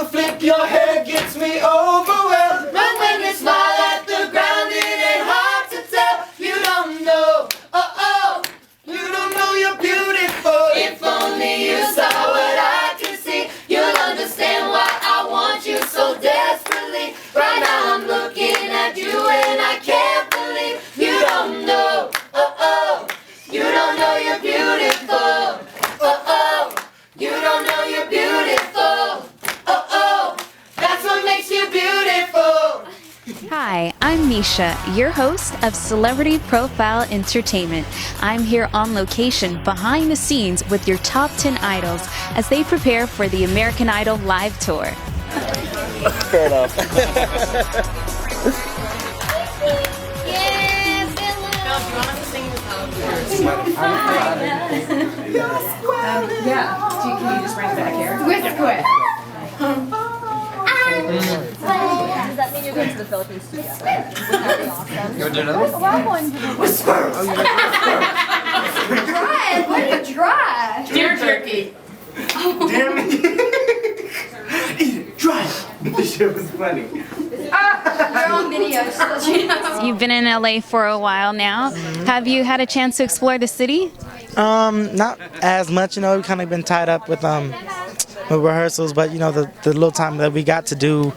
you flip your hair gets me overwhelmed. And when you smile at the ground, it ain't hard to tell. You don't know, you don't know you're beautiful. If only you saw what I can see, you'll understand why I want you so desperately. Right now I'm looking at you and I can't believe you don't know, you don't know you're beautiful. You don't know you're beautiful. That's what makes you beautiful. Hi, I'm Misha, your host of Celebrity Profile Entertainment. I'm here on location behind the scenes with your top 10 idols as they prepare for the American Idol live tour. Fair enough. Can you just bring it back here? Quit. Does that mean you're going to the Philippines together? Would that be awesome? You want to do another? Whisper. Dry. What are you dry? Deer jerky. Damn it. Eat it. Try it. This shit was funny. You're on video, just to let you know. You've been in LA for a while now. Have you had a chance to explore the city? Not as much, we kind of been tied up with rehearsals, but the little time that we got to do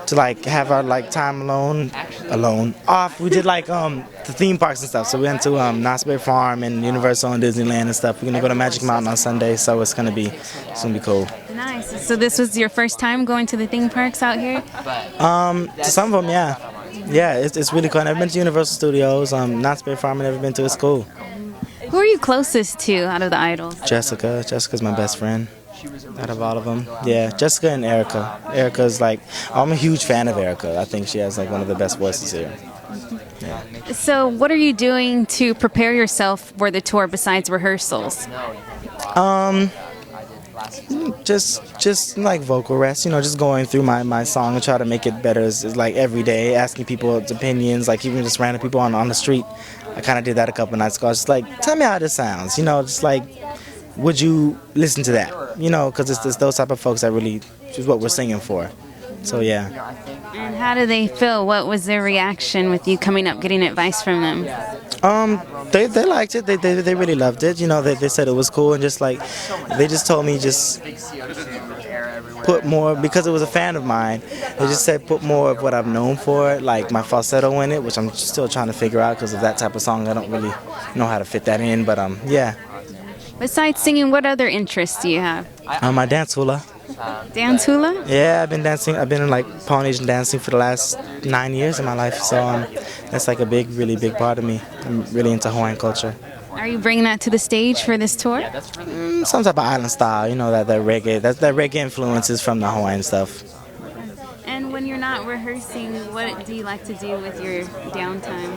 to have our time alone off, we did the theme parks and stuff. So we went to Knott's Berry Farm and Universal and Disneyland and stuff. We're gonna go to Magic Mountain on Sunday, so it's gonna be cool. Nice. So this was your first time going to the theme parks out here? To some of them, yeah. Yeah, it's really cool. I've never been to Universal Studios. Knott's Berry Farm I've never been to. It's cool. Who are you closest to out of the idols? Jessica. Jessica's my best friend out of all of them. Yeah, Jessica and Erica. Erica's I'm a huge fan of Erica. I think she has one of the best voices here. Yeah. So what are you doing to prepare yourself for the tour besides rehearsals? Just vocal rest, just going through my song and try to make it better is every day, asking people's opinions, even just random people on the street. I kind of did that a couple nights ago. Just tell me how this sounds, would you listen to that? Because it's those type of folks that really is what we're singing for. So yeah. And how do they feel? What was their reaction with you coming up, getting advice from them? They liked it. They really loved it. They said it was cool, and they just told me put more, because it was a fan of mine. They just said put more of what I'm known for, my falsetto in it, which I'm still trying to figure out because of that type of song. I don't really know how to fit that in, but yeah. Besides singing, what other interests do you have? I dance hula. Dance hula? Yeah, I've been dancing. I've been in Polynesian dancing for the last 9 years of my life, so that's a really big part of me. I'm really into Hawaiian culture. Are you bringing that to the stage for this tour? Some type of island style, that reggae. That reggae influences from the Hawaiian stuff. And when you're not rehearsing, what do you like to do with your downtime?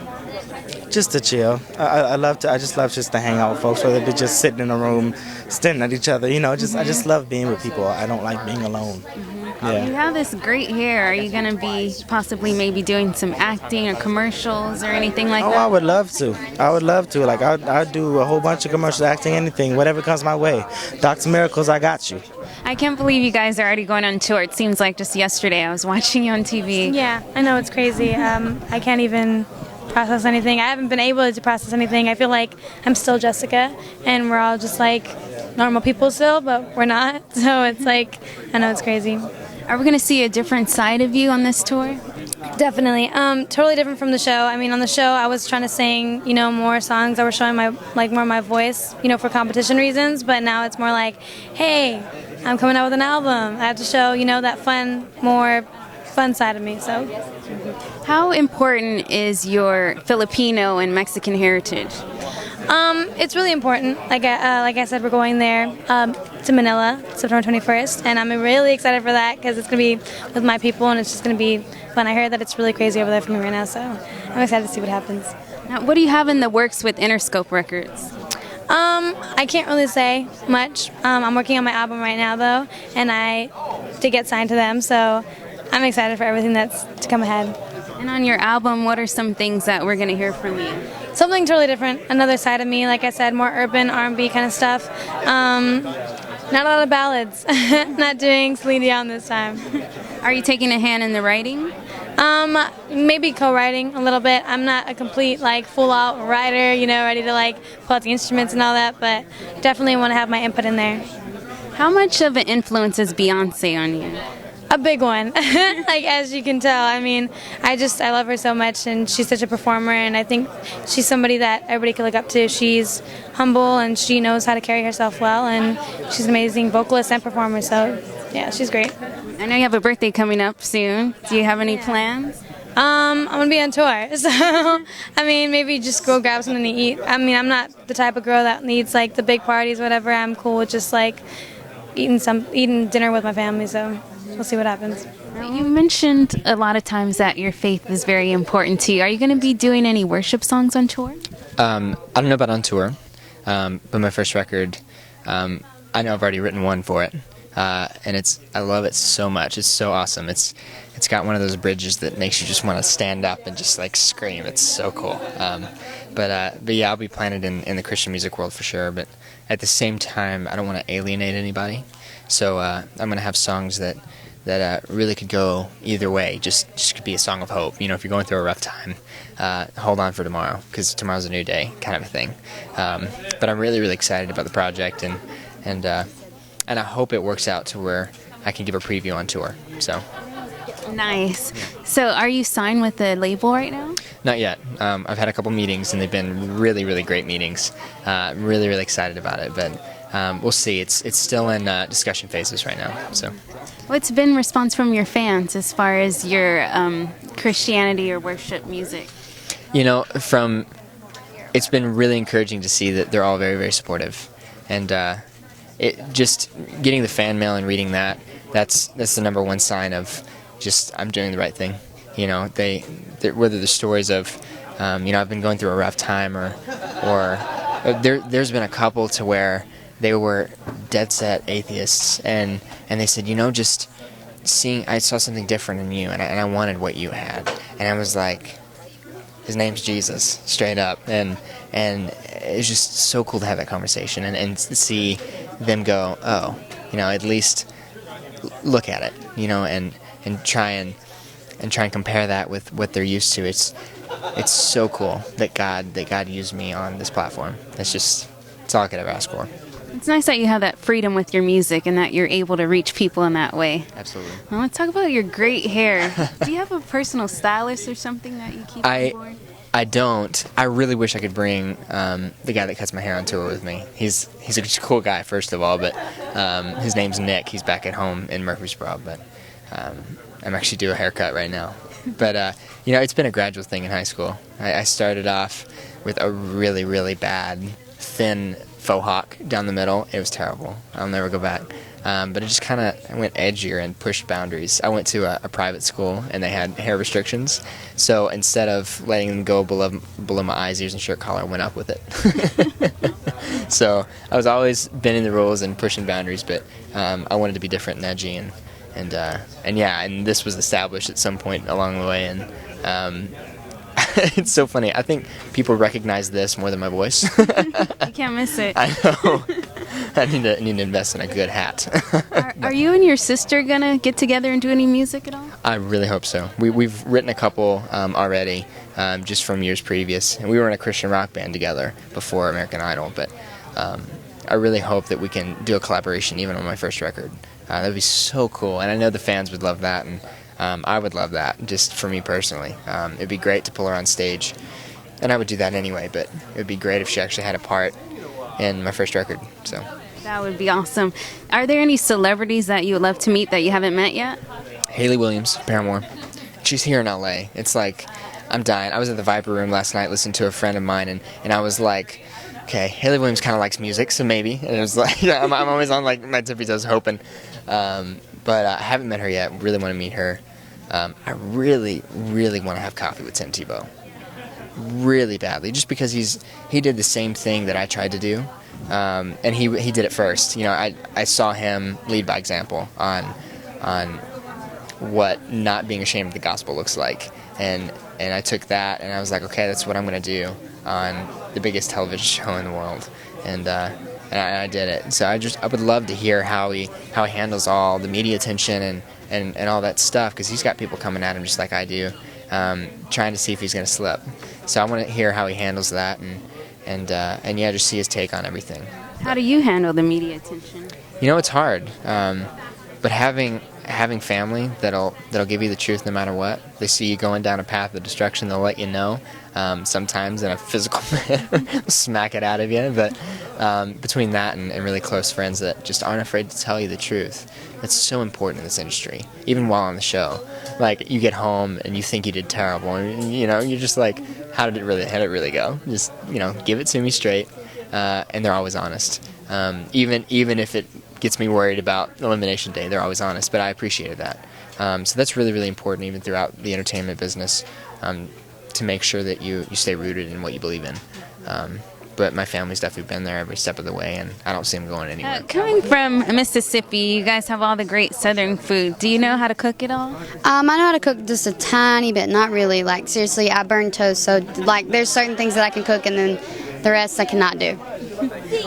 Just to chill. I just love to hang out with folks, whether it be just sitting in a room, staring at each other. I just love being with people. I don't like being alone. Yeah. You have this great hair. Are you going to be possibly maybe doing some acting or commercials or anything like that? I would love to. I'd do a whole bunch of commercials, acting, anything, whatever comes my way. Dr. Miracles, I got you. I can't believe you guys are already going on tour. It seems like just yesterday I was watching you on TV. Yeah, I know, it's crazy. I can't even process anything. I haven't been able to process anything. I feel like I'm still Jessica, and we're all just normal people still, but we're not. So it's I know it's crazy. Are we going to see a different side of you on this tour? Definitely. Totally different from the show. I mean, on the show, I was trying to sing, more songs that were showing my, more of my voice, for competition reasons. But now it's more hey, I'm coming out with an album. I have to show, that more fun side of me. So, how important is your Filipino and Mexican heritage? It's really important. Like I said, we're going there to Manila, September 21st, and I'm really excited for that because it's going to be with my people, and it's just going to be fun. I heard that it's really crazy over there for me right now, so I'm excited to see what happens. Now, what do you have in the works with Interscope Records? I can't really say much. I'm working on my album right now, though, and I did get signed to them, so I'm excited for everything that's to come ahead. And on your album, what are some things that we're going to hear from you? Something totally different, another side of me, like I said, more urban R&B kind of stuff. not a lot of ballads. Not doing Celine Dion this time. Are you taking a hand in the writing? Maybe co-writing a little bit. I'm not a complete full-out writer, ready to pull out the instruments and all that, but definitely want to have my input in there. How much of an influence is Beyonce on you? A big one, as you can tell. I mean, I love her so much, and she's such a performer, and I think she's somebody that everybody can look up to. She's humble, and she knows how to carry herself well, and she's an amazing vocalist and performer, so yeah, she's great. I know you have a birthday coming up soon. Do you have any plans? I'm going to be on tour, so, I mean, maybe just go grab something to eat. I mean, I'm not the type of girl that needs, the big parties, whatever. I'm cool with just, eating dinner with my family, so we'll see what happens. You mentioned a lot of times that your faith is very important to you. Are you going to be doing any worship songs on tour? I don't know about on tour, but my first record, I know I've already written one for it, and I love it so much. It's so awesome. It's got one of those bridges that makes you just want to stand up and just scream. It's so cool. But yeah, I'll be planted in the Christian music world for sure. But at the same time, I don't want to alienate anybody. So I'm going to have songs that really could go either way. Just could be a song of hope. If you're going through a rough time, hold on for tomorrow, because tomorrow's a new day, kind of a thing. But I'm really, really excited about the project, and I hope it works out to where I can give a preview on tour. So. Nice. So are you signed with the label right now? Not yet. I've had a couple meetings, and they've been really, really great meetings. I'm really, really excited about it, but we'll see. It's still in discussion phases right now. So, what's been response from your fans as far as your Christianity or worship music? It's been really encouraging to see that they're all very, very supportive, and it just getting the fan mail and reading that's the number one sign of just I'm doing the right thing. Whether the stories of I've been going through a rough time, or there's been a couple to where they were dead set atheists, and they said, just I saw something different in you, and I wanted what you had, and I was like, his name's Jesus, straight up, and it's just so cool to have that conversation and see them go, oh, at least look at it, and try and compare that with what they're used to. It's so cool that God used me on this platform. It's all I could ever ask for. It's nice that you have that freedom with your music and that you're able to reach people in that way. Absolutely. Well, let's talk about your great hair. Do you have a personal stylist or something that you keep on board? I don't. I really wish I could bring the guy that cuts my hair on tour with me. He's a cool guy, first of all, but his name's Nick. He's back at home in Murfreesboro, but I'm actually due a haircut right now. But, it's been a gradual thing in high school. I started off with a really, really bad, thin faux hawk down the middle. It was terrible. I'll never go back. But it just kind of went edgier and pushed boundaries. I went to a private school, and they had hair restrictions. So instead of letting them go below my eyes, ears, and shirt collar, I went up with it. So I was always bending the rules and pushing boundaries, but I wanted to be different and edgy, and this was established at some point along the way, and it's so funny. I think people recognize this more than my voice. You can't miss it. I know. I need to invest in a good hat. Are you and your sister gonna get together and do any music at all? I really hope so. We've written a couple already, just from years previous, and we were in a Christian rock band together before American Idol. But I really hope that we can do a collaboration even on my first record. That'd be so cool, and I know the fans would love that, and I would love that, just for me personally. It'd be great to pull her on stage, and I would do that anyway, but it would be great if she actually had a part in my first record. So that would be awesome. Are there any celebrities that you would love to meet that you haven't met yet? Haley Williams, Paramore. She's here in LA. It's like, I'm dying. I was at the Viper Room last night listening to a friend of mine, and I was like, okay, Haley Williams kind of likes music, so maybe. And it was like, I'm always on my tippy toes hoping. But I haven't met her yet. Really want to meet her. I really, really want to have coffee with Tim Tebow. Really badly, just because he did the same thing that I tried to do, and he did it first. I saw him lead by example on what not being ashamed of the gospel looks like, and I took that and I was like, okay, that's what I'm gonna do on the biggest television show in the world, and and I did it. So I would love to hear how he handles all the media attention and all that stuff, because he's got people coming at him just like I do, trying to see if he's going to slip. So I want to hear how he handles that, and yeah, just see his take on everything. How do you handle the media attention? You know, it's hard, but having family that'll give you the truth no matter what. They see you going down a path of destruction, they'll let you know. Sometimes in a physical manner, smack it out of you. But between that and really close friends that just aren't afraid to tell you the truth, that's so important in this industry. Even while on the show, like you get home and you think you did terrible, and you're just like, how did it really go? Just give it to me straight, and they're always honest. Even if it gets me worried about Elimination Day, they're always honest, but I appreciated that. So that's really, really important, even throughout the entertainment business, to make sure that you stay rooted in what you believe in. But my family's definitely been there every step of the way, and I don't see them going anywhere. Coming from Mississippi, you guys have all the great Southern food. Do you know how to cook it all? I know how to cook just a tiny bit, not really. Like, seriously, I burn toast, so, like, there's certain things that I can cook, and then the rest I cannot do.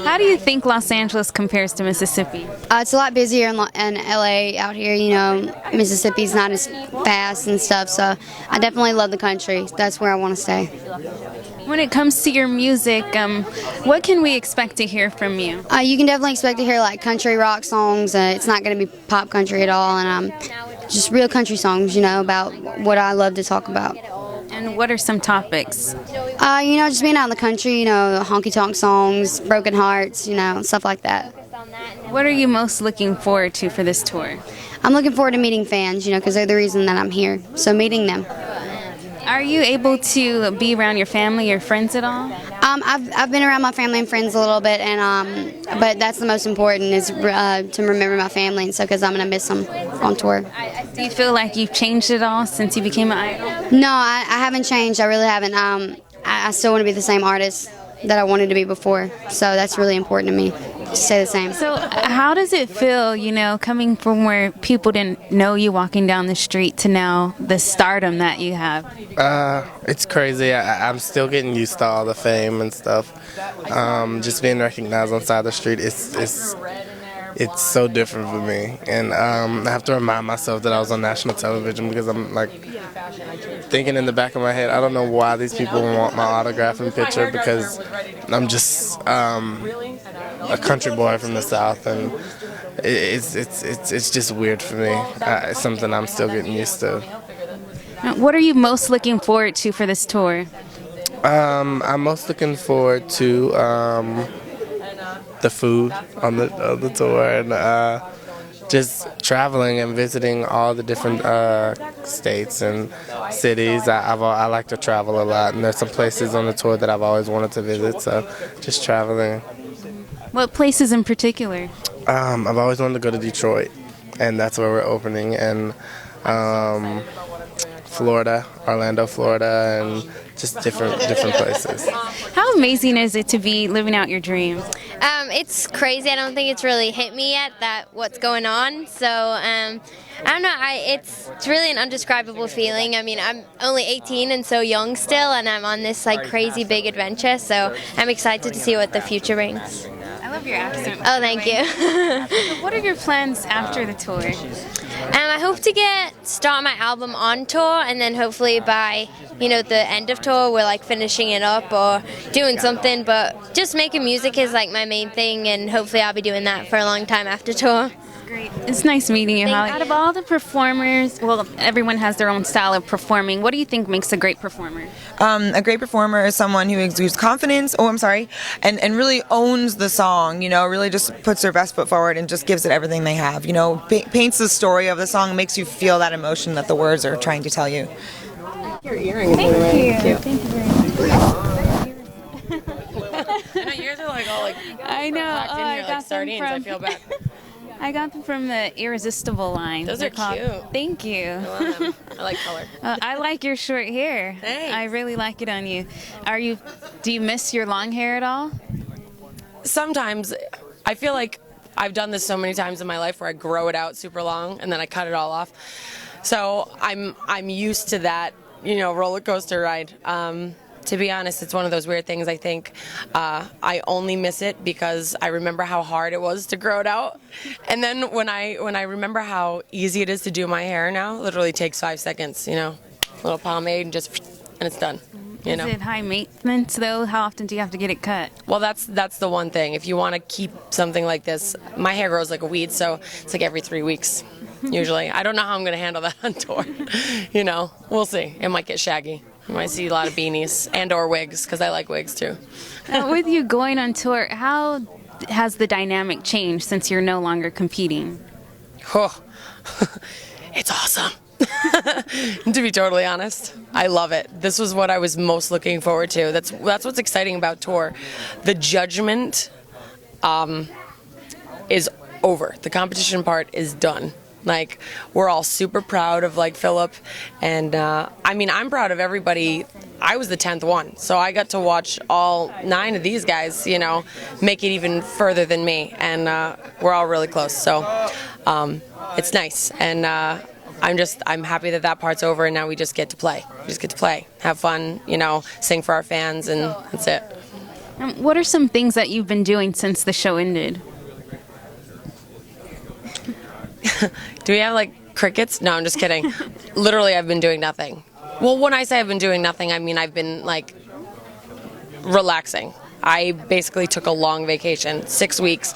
How do you think Los Angeles compares to Mississippi? It's a lot busier in LA out here. Mississippi's not as fast and stuff, so I definitely love the country. That's where I want to stay. When it comes to your music, what can we expect to hear from you? You can definitely expect to hear like country rock songs. It's not going to be pop country at all, and just real country songs, about what I love to talk about. And what are some topics? Just being out in the country, honky-tonk songs, broken hearts, stuff like that. What are you most looking forward to for this tour? I'm looking forward to meeting fans, because they're the reason that I'm here, so meeting them. Are you able to be around your family or friends at all? I've been around my family and friends a little bit, but that's the most important is to remember my family, and so because I'm going to miss them on tour. Do you feel like you've changed at all since you became an idol? No, I haven't changed. I really haven't. I still want to be the same artist that I wanted to be before, so that's really important to me to stay the same. So how does it feel, coming from where people didn't know you walking down the street to now the stardom that you have? It's crazy. I'm still getting used to all the fame and stuff. Just being recognized on the side of the street, it's so different for me. And I have to remind myself that I was on national television, because I'm like thinking in the back of my head, I don't know why these people want my autograph and picture, because I'm just a country boy from the South, and it's just weird for me. It's something I'm still getting used to. What are you most looking forward to for this tour? I'm most looking forward to the food on the tour, and just traveling and visiting all the different states and cities. I like to travel a lot, and there's some places on the tour that I've always wanted to visit, so just traveling. What places in particular? I've always wanted to go to Detroit, and that's where we're opening, and Florida, Orlando, Florida, and just different places. How amazing is it to be living out your dream? It's crazy. I don't think it's really hit me yet that what's going on. So I don't know. It's really an undescribable feeling. I mean, I'm only 18 and so young still, and I'm on this like crazy big adventure. So I'm excited to see what the future brings. I love your accent. Oh, thank you. What are your plans after the tour? I hope to start my album on tour, and then hopefully by the end of tour we're like finishing it up or doing something. But just making music is like my main thing, and hopefully I'll be doing that for a long time after tour. Great. It's nice meeting you, Holly. Out of all the performers, well, everyone has their own style of performing. What do you think makes a great performer? A great performer is someone who exudes confidence, and really owns the song, really just puts their best foot forward and just gives it everything they have, paints the story of the song, makes you feel that emotion that the words are trying to tell you. Your earrings. Thank you. Thank you very much. I know yours are like all like I know. packed in here I like got sardines. them I feel bad. I got them from the Irresistible line. Those are cute. Thank you. I love them. I like color. I like your short hair. Thanks. I really like it on you. Do you miss your long hair at all? Sometimes I feel like I've done this so many times in my life where I grow it out super long and then I cut it all off. So I'm used to that, roller coaster ride. To be honest, it's one of those weird things. I think I only miss it because I remember how hard it was to grow it out, and then when I remember how easy it is to do my hair now, it literally takes 5 seconds. You know, a little pomade and it's done. You know. Is it high maintenance though? How often do you have to get it cut? Well, that's the one thing. If you want to keep something like this, my hair grows like a weed, so it's like every 3 weeks. Usually, I don't know how I'm going to handle that on tour. You know, we'll see. It might get shaggy. You might see a lot of beanies and/or wigs, because I like wigs too. With you going on tour, how has the dynamic changed since you're no longer competing? Oh, it's awesome. To be totally honest, I love it. This was what I was most looking forward to. That's what's exciting about tour. The judgment is over. The competition part is done. Like, we're all super proud of, like, Philip, and I mean, I'm proud of everybody. I was the 10th one, so I got to watch all 9 of these guys, you know, make it even further than me, and we're all really close, so it's nice, and I'm happy that part's over, and now we just get to play. We just get to play, have fun, you know, sing for our fans, and that's it. What are some things that you've been doing since the show ended? Do we have, like, crickets? No, I'm just kidding. Literally, I've been doing nothing. Well, when I say I've been doing nothing, I mean I've been, like, relaxing. I basically took a long vacation, 6 weeks.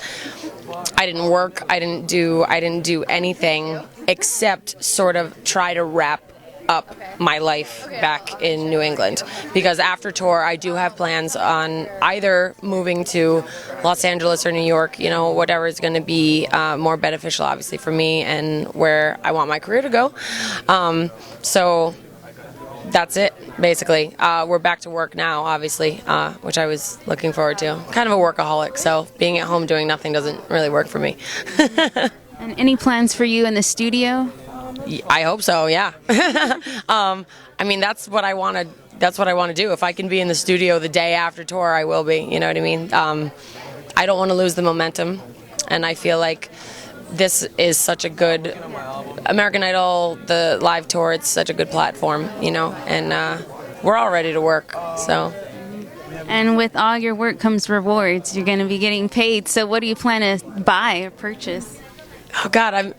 I didn't work. I didn't do anything except sort of try to wrap up my life back in New England, because after tour I do have plans on either moving to Los Angeles or New York, you know, whatever is going to be more beneficial obviously for me and where I want my career to go. So that's it basically. We're back to work now obviously, which I was looking forward to. Kind of a workaholic, so being at home doing nothing doesn't really work for me. And any plans for you in the studio? I hope so, yeah. I mean, that's what I want to do. If I can be in the studio the day after tour, I will be. You know what I mean? I don't want to lose the momentum, and I feel like this is such a good American Idol, the live tour. It's such a good platform, you know, and we're all ready to work. So. And with all your work comes rewards. You're going to be getting paid. So, what do you plan to buy or purchase? Oh God,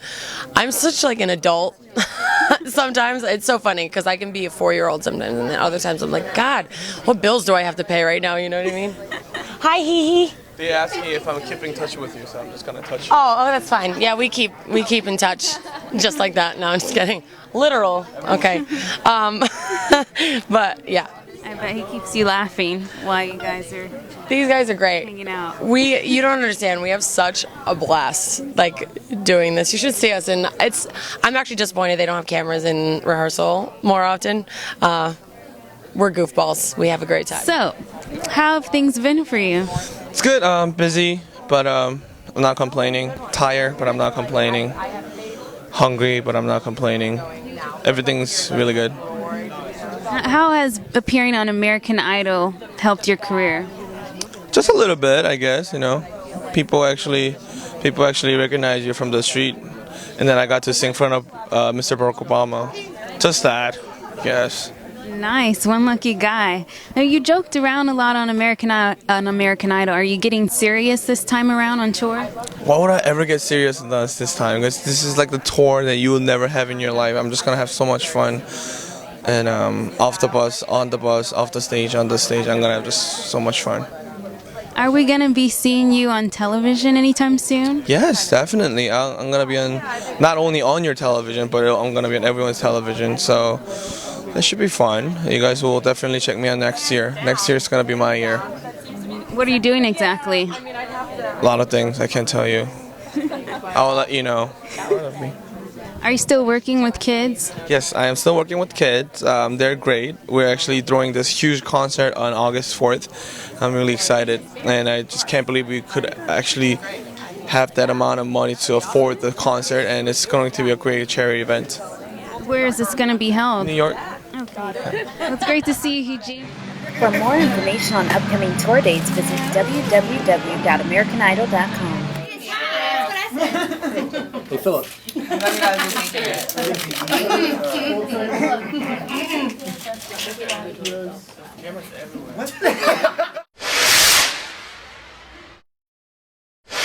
I'm such like an adult. Sometimes it's so funny because I can be a 4-year-old sometimes, and then other times I'm like, God, what bills do I have to pay right now? You know what I mean? Hi, hee hee. They asked me if I'm keeping touch with you, so I'm just gonna touch you. Oh, that's fine. Yeah, we keep in touch, just like that. No, I'm just kidding. Literal. Okay. But yeah. I bet he keeps you laughing while you guys are. These guys are great. Hanging out. You don't understand. We have such a blast, like, doing this. You should see us, and I'm actually disappointed they don't have cameras in rehearsal more often. We're goofballs. We have a great time. So, how have things been for you? It's good. Busy, but I'm not complaining. Tired, but I'm not complaining. Hungry, but I'm not complaining. Everything's really good. How has appearing on American Idol helped your career? Just a little bit, I guess. You know, people actually recognize you from the street, and then I got to sing in front of Mr. Barack Obama. Just that, yes. Nice, one lucky guy. Now, you joked around a lot on American Idol. Are you getting serious this time around on tour? Why would I ever get serious with this time? Because this is like the tour that you will never have in your life. I'm just gonna have so much fun. And off the bus, on the bus, off the stage, on the stage, I'm gonna have just so much fun. Are we gonna be seeing you on television anytime soon? Yes, definitely. I'm gonna be on, not only on your television, but I'm gonna be on everyone's television. So it should be fun. You guys will definitely check me out next year. Next year is gonna be my year. What are you doing exactly? A lot of things I can't tell you. I will let you know. Are you still working with kids? Yes, I am still working with kids. They're great. We're actually throwing this huge concert on August 4th. I'm really excited, and I just can't believe we could actually have that amount of money to afford the concert, and it's going to be a great charity event. Where is this going to be held? New York. Okay. It's great to see you, Eugene. For more information on upcoming tour dates, visit www.americanidol.com. Hey, Philip. What?